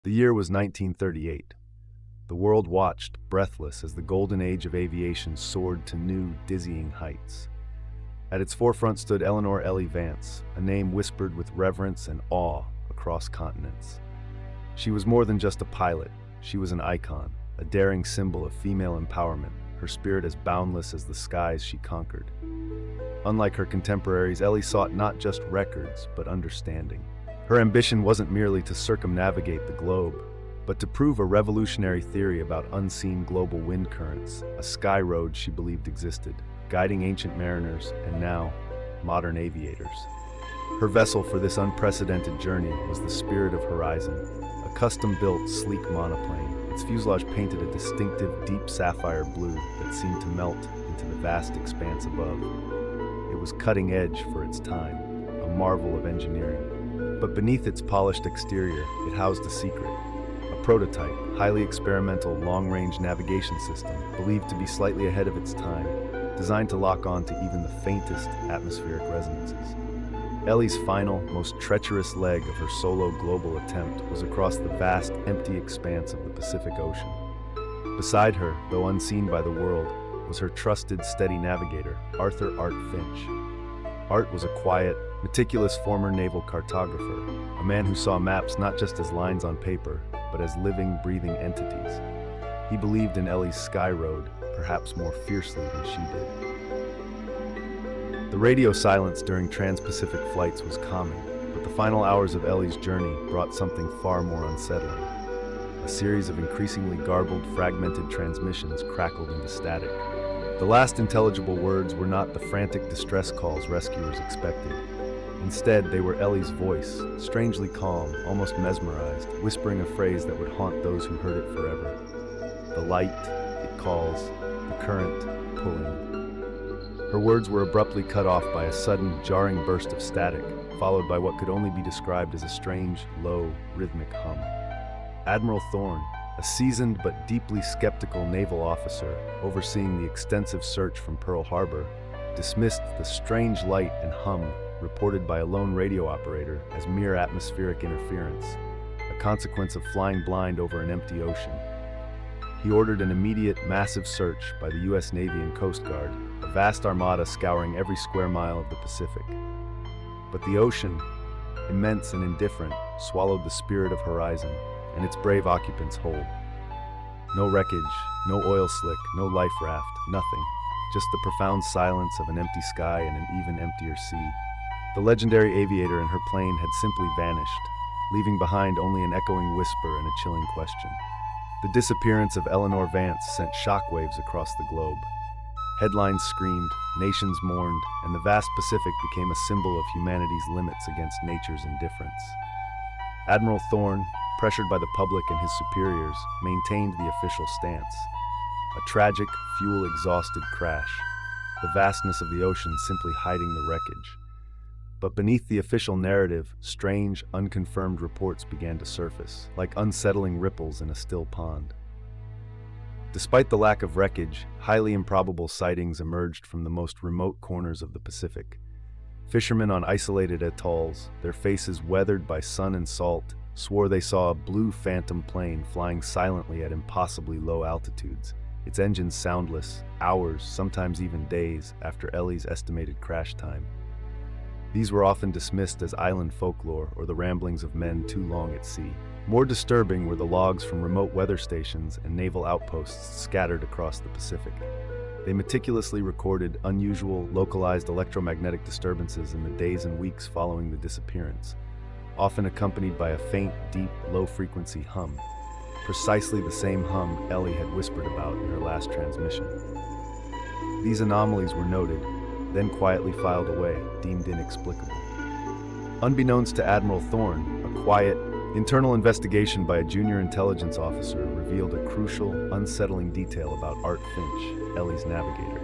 The year was 1938. The world watched, breathless, as the golden age of aviation soared to new, dizzying heights. At its forefront stood Eleanor Vance, a name whispered with reverence and awe across continents. She was more than just a pilot. She was an icon, a daring symbol of female empowerment, her spirit as boundless as the skies she conquered. Unlike her contemporaries, Ellie sought not just records, but understanding. Her ambition wasn't merely to circumnavigate the globe, but to prove a revolutionary theory about unseen global wind currents, a sky road she believed existed, guiding ancient mariners and now, modern aviators. Her vessel for this unprecedented journey was the Spirit of Horizon, a custom-built, sleek monoplane, its fuselage painted a distinctive, deep sapphire blue that seemed to melt into the vast expanse above. It was cutting-edge for its time, a marvel of engineering. But beneath its polished exterior, it housed a secret. A prototype, highly experimental, long-range navigation system, believed to be slightly ahead of its time, designed to lock on to even the faintest atmospheric resonances. Ellie's final, most treacherous leg of her solo global attempt was across the vast, empty expanse of the Pacific Ocean. Beside her, though unseen by the world, was her trusted, steady navigator, Arthur Art Finch. Art was a quiet, meticulous former naval cartographer, a man who saw maps not just as lines on paper, but as living, breathing entities. He believed in Ellie's sky road, perhaps more fiercely than she did. The radio silence during trans-Pacific flights was calming, but the final hours of Ellie's journey brought something far more unsettling. A series of increasingly garbled, fragmented transmissions crackled into static. The last intelligible words were not the frantic distress calls rescuers expected. Instead, they were Ellie's voice, strangely calm, almost mesmerized, whispering a phrase that would haunt those who heard it forever. The light, it calls, the current, pulling. Her words were abruptly cut off by a sudden, jarring burst of static, followed by what could only be described as a strange, low, rhythmic hum. Admiral Thorne, a seasoned but deeply skeptical naval officer overseeing the extensive search from Pearl Harbor, dismissed the strange light and hum reported by a lone radio operator as mere atmospheric interference, a consequence of flying blind over an empty ocean. He ordered an immediate, massive search by the U.S. Navy and Coast Guard, a vast armada scouring every square mile of the Pacific. But the ocean, immense and indifferent, swallowed the Spirit of Horizon and its brave occupants whole. No wreckage, no oil slick, no life raft, nothing. Just the profound silence of an empty sky and an even emptier sea. The legendary aviator and her plane had simply vanished, leaving behind only an echoing whisper and a chilling question. The disappearance of Eleanor Vance sent shockwaves across the globe. Headlines screamed, nations mourned, and the vast Pacific became a symbol of humanity's limits against nature's indifference. Admiral Thorne, pressured by the public and his superiors, maintained the official stance. A tragic, fuel-exhausted crash, the vastness of the ocean simply hiding the wreckage. But beneath the official narrative, strange, unconfirmed reports began to surface, like unsettling ripples in a still pond. Despite the lack of wreckage, highly improbable sightings emerged from the most remote corners of the Pacific. Fishermen on isolated atolls, their faces weathered by sun and salt, swore they saw a blue phantom plane flying silently at impossibly low altitudes, its engines soundless, hours, sometimes even days, after Ellie's estimated crash time. These were often dismissed as island folklore or the ramblings of men too long at sea. More disturbing were the logs from remote weather stations and naval outposts scattered across the Pacific. They meticulously recorded unusual, localized electromagnetic disturbances in the days and weeks following the disappearance, often accompanied by a faint, deep, low-frequency hum, precisely the same hum Ellie had whispered about in her last transmission. These anomalies were noted, then quietly filed away, deemed inexplicable. Unbeknownst to Admiral Thorne, a quiet, internal investigation by a junior intelligence officer revealed a crucial, unsettling detail about Art Finch, Ellie's navigator.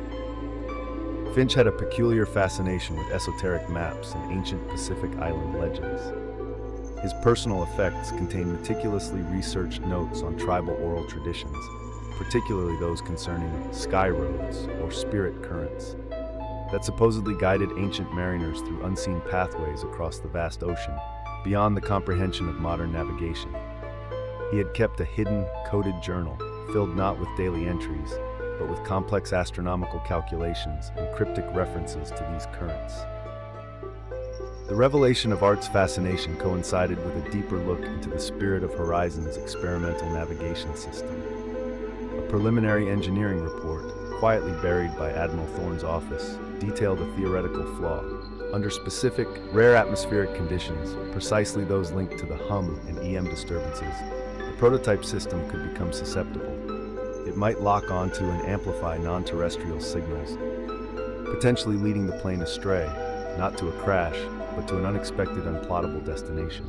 Finch had a peculiar fascination with esoteric maps and ancient Pacific island legends. His personal effects contained meticulously researched notes on tribal oral traditions, particularly those concerning sky roads or spirit currents, that supposedly guided ancient mariners through unseen pathways across the vast ocean, beyond the comprehension of modern navigation. He had kept a hidden, coded journal, filled not with daily entries, but with complex astronomical calculations and cryptic references to these currents. The revelation of Art's fascination coincided with a deeper look into the Spirit of Horizon's experimental navigation system. A preliminary engineering report, quietly buried by Admiral Thorne's office, detailed a theoretical flaw. Under specific, rare atmospheric conditions, precisely those linked to the hum and EM disturbances, the prototype system could become susceptible. It might lock onto and amplify non-terrestrial signals, potentially leading the plane astray, not to a crash, but to an unexpected, unplottable destination.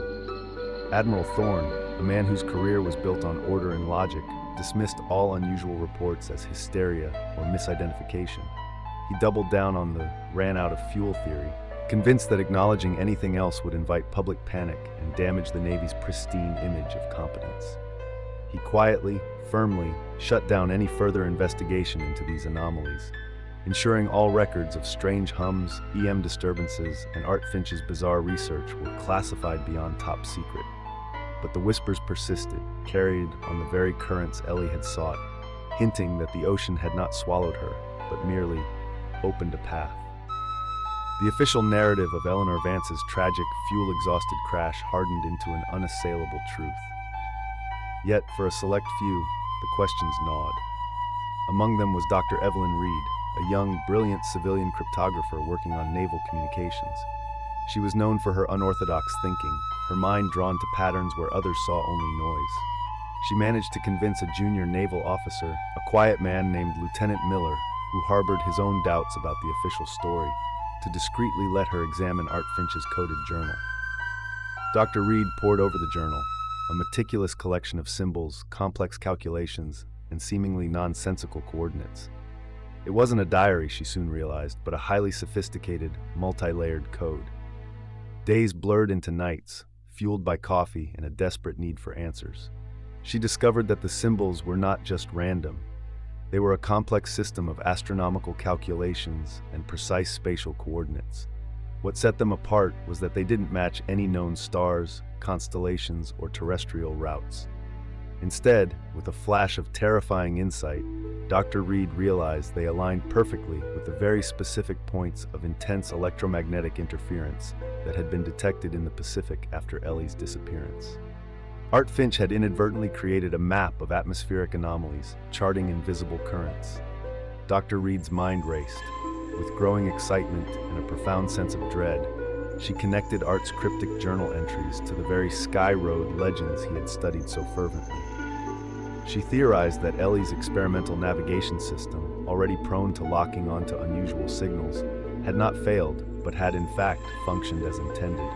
Admiral Thorne, a man whose career was built on order and logic, dismissed all unusual reports as hysteria or misidentification. He doubled down on the ran out of fuel theory, convinced that acknowledging anything else would invite public panic and damage the Navy's pristine image of competence. He quietly, firmly, shut down any further investigation into these anomalies, ensuring all records of strange hums, EM disturbances, and Art Finch's bizarre research were classified beyond top secret. But the whispers persisted, carried on the very currents Ellie had sought, hinting that the ocean had not swallowed her, but merely opened a path. The official narrative of Eleanor Vance's tragic, fuel-exhausted crash hardened into an unassailable truth. Yet, for a select few, the questions gnawed. Among them was Dr. Evelyn Reed, a young, brilliant civilian cryptographer working on naval communications. She was known for her unorthodox thinking, her mind drawn to patterns where others saw only noise. She managed to convince a junior naval officer, a quiet man named Lieutenant Miller, who harbored his own doubts about the official story, to discreetly let her examine Art Finch's coded journal. Dr. Reed pored over the journal, a meticulous collection of symbols, complex calculations, and seemingly nonsensical coordinates. It wasn't a diary, she soon realized, but a highly sophisticated, multi-layered code. Days blurred into nights, fueled by coffee and a desperate need for answers. She discovered that the symbols were not just random. They were a complex system of astronomical calculations and precise spatial coordinates. What set them apart was that they didn't match any known stars, constellations, or terrestrial routes. Instead, with a flash of terrifying insight, Dr. Reed realized they aligned perfectly with the very specific points of intense electromagnetic interference that had been detected in the Pacific after Ellie's disappearance. Art Finch had inadvertently created a map of atmospheric anomalies, charting invisible currents. Dr. Reed's mind raced. With growing excitement and a profound sense of dread, she connected Art's cryptic journal entries to the very sky road legends he had studied so fervently. She theorized that Ellie's experimental navigation system, already prone to locking onto unusual signals, had not failed, but had in fact functioned as intended.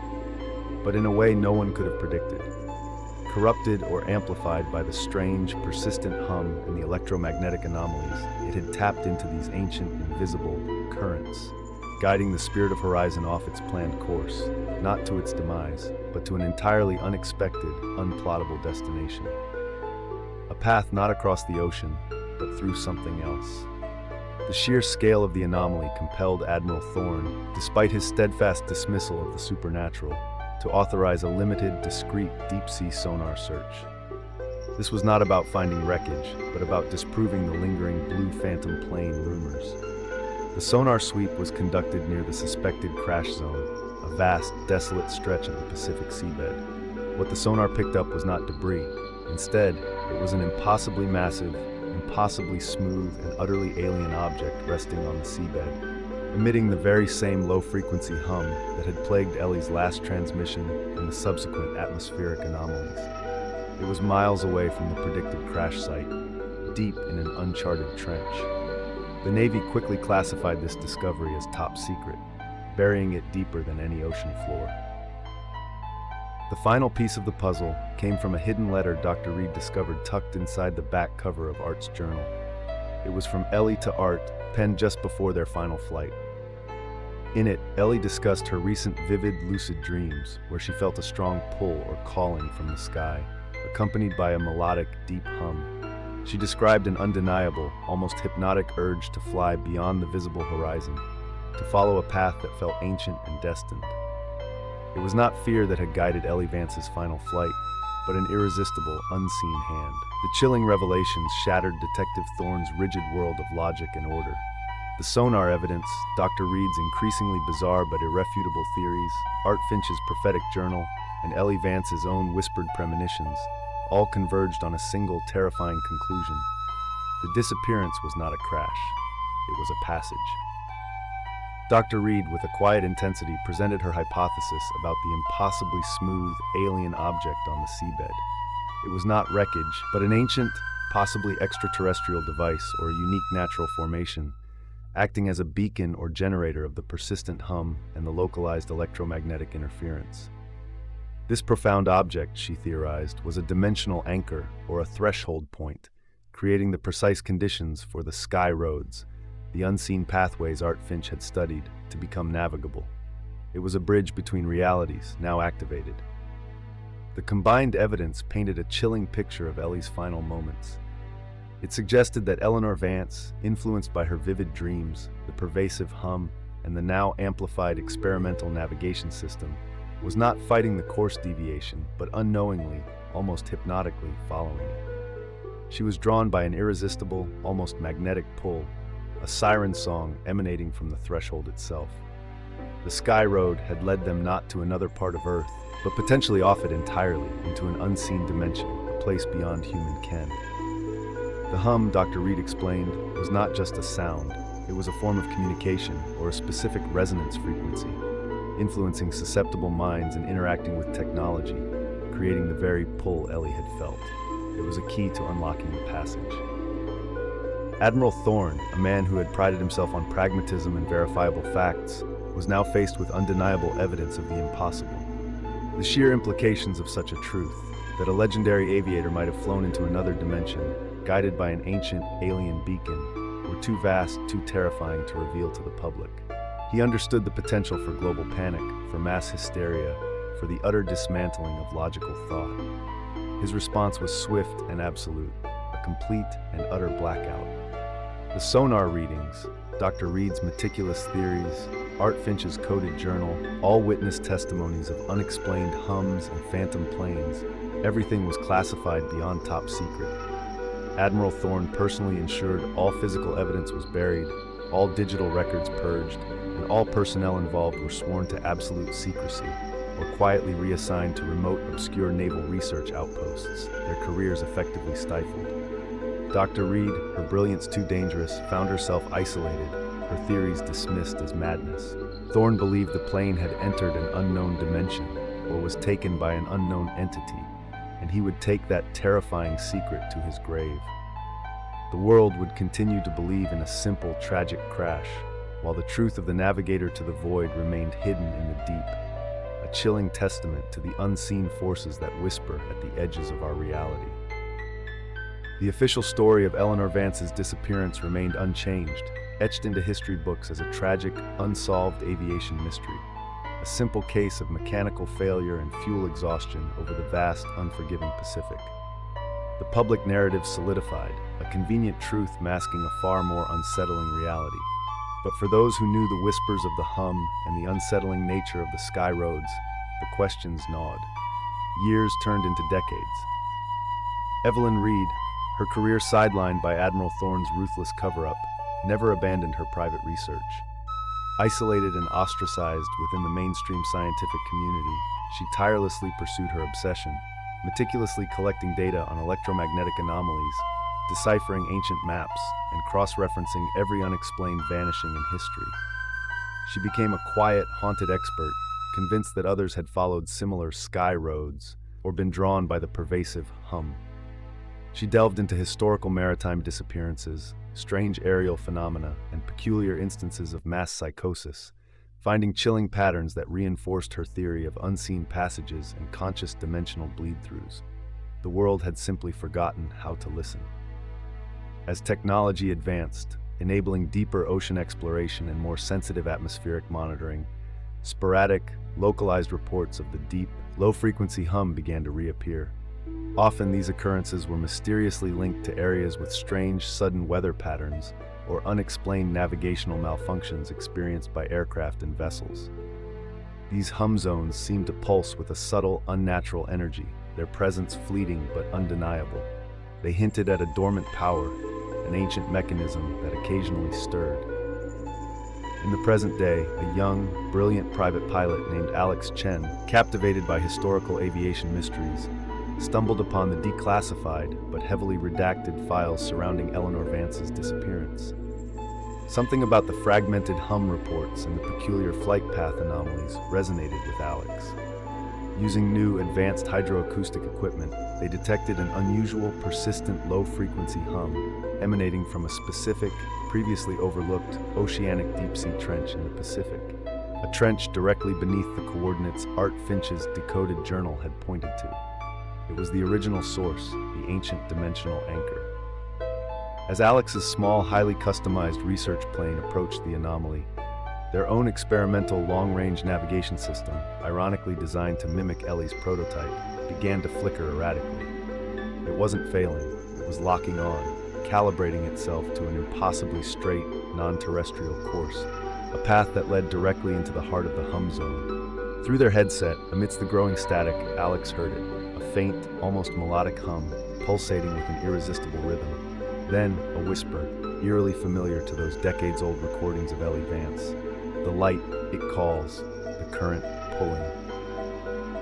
But in a way no one could have predicted. Corrupted or amplified by the strange, persistent hum and the electromagnetic anomalies, it had tapped into these ancient, invisible currents, guiding the Spirit of Horizon off its planned course, not to its demise, but to an entirely unexpected, unplottable destination. A path not across the ocean, but through something else. The sheer scale of the anomaly compelled Admiral Thorne, despite his steadfast dismissal of the supernatural, to authorize a limited, discreet, deep-sea sonar search. This was not about finding wreckage, but about disproving the lingering blue phantom plane rumors. The sonar sweep was conducted near the suspected crash zone, a vast, desolate stretch of the Pacific seabed. What the sonar picked up was not debris. Instead, it was an impossibly massive, impossibly smooth, and utterly alien object resting on the seabed, emitting the very same low-frequency hum that had plagued Ellie's last transmission and the subsequent atmospheric anomalies. It was miles away from the predicted crash site, deep in an uncharted trench. The Navy quickly classified this discovery as top secret, burying it deeper than any ocean floor. The final piece of the puzzle came from a hidden letter Dr. Reed discovered tucked inside the back cover of Art's journal. It was from Ellie to Art, penned just before their final flight. In it, Ellie discussed her recent vivid, lucid dreams, where she felt a strong pull or calling from the sky, accompanied by a melodic, deep hum. She described an undeniable, almost hypnotic urge to fly beyond the visible horizon, to follow a path that felt ancient and destined. It was not fear that had guided Ellie Vance's final flight, but an irresistible, unseen hand. The chilling revelations shattered Detective Thorne's rigid world of logic and order. The sonar evidence, Dr. Reed's increasingly bizarre but irrefutable theories, Art Finch's prophetic journal, and Ellie Vance's own whispered premonitions, all converged on a single terrifying conclusion. The disappearance was not a crash. It was a passage. Dr. Reed, with a quiet intensity, presented her hypothesis about the impossibly smooth, alien object on the seabed. It was not wreckage, but an ancient, possibly extraterrestrial device or a unique natural formation, acting as a beacon or generator of the persistent hum and the localized electromagnetic interference. This profound object, she theorized, was a dimensional anchor or a threshold point, creating the precise conditions for the sky roads, the unseen pathways Art Finch had studied, to become navigable. It was a bridge between realities, now activated. The combined evidence painted a chilling picture of Ellie's final moments. It suggested that Eleanor Vance, influenced by her vivid dreams, the pervasive hum, and the now amplified experimental navigation system, was not fighting the course deviation, but unknowingly, almost hypnotically, following it. She was drawn by an irresistible, almost magnetic pull, a siren song emanating from the threshold itself. The Sky Road had led them not to another part of Earth, but potentially off it entirely, into an unseen dimension, a place beyond human ken. The hum, Dr. Reed explained, was not just a sound. It was a form of communication, or a specific resonance frequency, influencing susceptible minds and interacting with technology, creating the very pull Ellie had felt. It was a key to unlocking the passage. Admiral Thorne, a man who had prided himself on pragmatism and verifiable facts, was now faced with undeniable evidence of the impossible. The sheer implications of such a truth, that a legendary aviator might have flown into another dimension, guided by an ancient alien beacon, were too vast, too terrifying to reveal to the public. He understood the potential for global panic, for mass hysteria, for the utter dismantling of logical thought. His response was swift and absolute, a complete and utter blackout. The sonar readings, Dr. Reed's meticulous theories, Art Finch's coded journal, all witness testimonies of unexplained hums and phantom planes. Everything was classified beyond top secret. Admiral Thorne personally ensured all physical evidence was buried, all digital records purged, and all personnel involved were sworn to absolute secrecy, or quietly reassigned to remote, obscure naval research outposts, their careers effectively stifled. Dr. Reed, her brilliance too dangerous, found herself isolated, her theories dismissed as madness. Thorne believed the plane had entered an unknown dimension, or was taken by an unknown entity, and he would take that terrifying secret to his grave. The world would continue to believe in a simple, tragic crash, while the truth of the Navigator to the void remained hidden in the deep, a chilling testament to the unseen forces that whisper at the edges of our reality. The official story of Eleanor Vance's disappearance remained unchanged, etched into history books as a tragic, unsolved aviation mystery, a simple case of mechanical failure and fuel exhaustion over the vast, unforgiving Pacific. The public narrative solidified, a convenient truth masking a far more unsettling reality. But for those who knew the whispers of the hum and the unsettling nature of the sky roads, the questions gnawed. Years turned into decades. Evelyn Reed, her career sidelined by Admiral Thorne's ruthless cover-up, never abandoned her private research. Isolated and ostracized within the mainstream scientific community, she tirelessly pursued her obsession, meticulously collecting data on electromagnetic anomalies, deciphering ancient maps, and cross-referencing every unexplained vanishing in history. She became a quiet, haunted expert, convinced that others had followed similar sky roads or been drawn by the pervasive hum. She delved into historical maritime disappearances, strange aerial phenomena, and peculiar instances of mass psychosis, finding chilling patterns that reinforced her theory of unseen passages and conscious dimensional bleed-throughs. The world had simply forgotten how to listen. As technology advanced, enabling deeper ocean exploration and more sensitive atmospheric monitoring, sporadic, localized reports of the deep, low-frequency hum began to reappear. Often these occurrences were mysteriously linked to areas with strange, sudden weather patterns or unexplained navigational malfunctions experienced by aircraft and vessels. These hum zones seemed to pulse with a subtle, unnatural energy, their presence fleeting but undeniable. They hinted at a dormant power, an ancient mechanism that occasionally stirred. In the present day, a young, brilliant private pilot named Alex Chen, captivated by historical aviation mysteries, stumbled upon the declassified but heavily redacted files surrounding Eleanor Vance's disappearance. Something about the fragmented hum reports and the peculiar flight path anomalies resonated with Alex. Using new advanced hydroacoustic equipment, they detected an unusual, persistent low-frequency hum emanating from a specific, previously overlooked oceanic deep-sea trench in the Pacific, a trench directly beneath the coordinates Art Finch's decoded journal had pointed to. It was the original source, the ancient dimensional anchor. As Alex's small, highly customized research plane approached the anomaly, their own experimental long-range navigation system, ironically designed to mimic Ellie's prototype, began to flicker erratically. It wasn't failing, it was locking on, calibrating itself to an impossibly straight, non-terrestrial course, a path that led directly into the heart of the hum zone. Through their headset, amidst the growing static, Alex heard it, a faint, almost melodic hum, pulsating with an irresistible rhythm. Then, a whisper, eerily familiar to those decades-old recordings of Ellie Vance. The light, it calls, the current, pulling.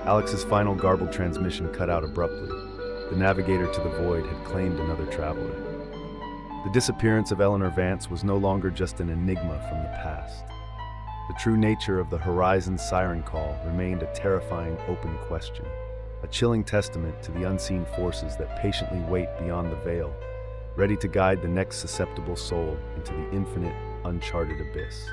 Alex's final garbled transmission cut out abruptly. The navigator to the void had claimed another traveler. The disappearance of Eleanor Vance was no longer just an enigma from the past. The true nature of the Horizon's siren call remained a terrifying open question, a chilling testament to the unseen forces that patiently wait beyond the veil, ready to guide the next susceptible soul into the infinite, uncharted abyss.